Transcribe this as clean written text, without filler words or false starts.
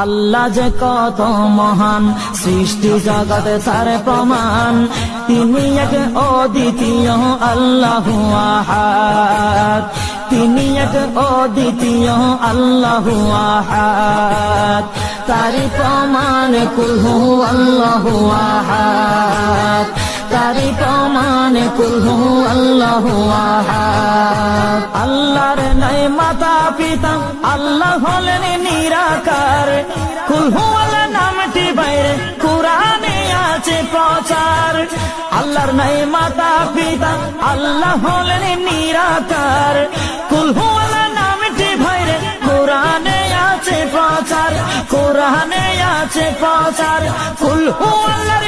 আল্লাহ যে কত মহান, সৃষ্টি জগতে তার প্রমাণ। তিনি এক অদ্বিতীয় আল্লাহু আহাদ, তিনি এক অদ্বিতীয় আল্লাহু আহাদ। তারি প্রমাণ কুল হু আল্লাহু আহাদ, তারি প্রমাণ কুল হু আল্লাহু আহাদ। আল্লাহর নাই মাতা পিতা, আল্লাহ হলেন নিরাকার। কুল হু আল্লাহ নামটি বাইরে কুরআনে আছে প্রচার। আল্লাহর নাই মাতা পিতা, আল্লাহ হলেন নিরাকার। কুল হু আল্লাহ নামটি বাইরে কুরআনে আছে প্রচার, কুরআনে আছে প্রচার। কুল হু আল্লাহর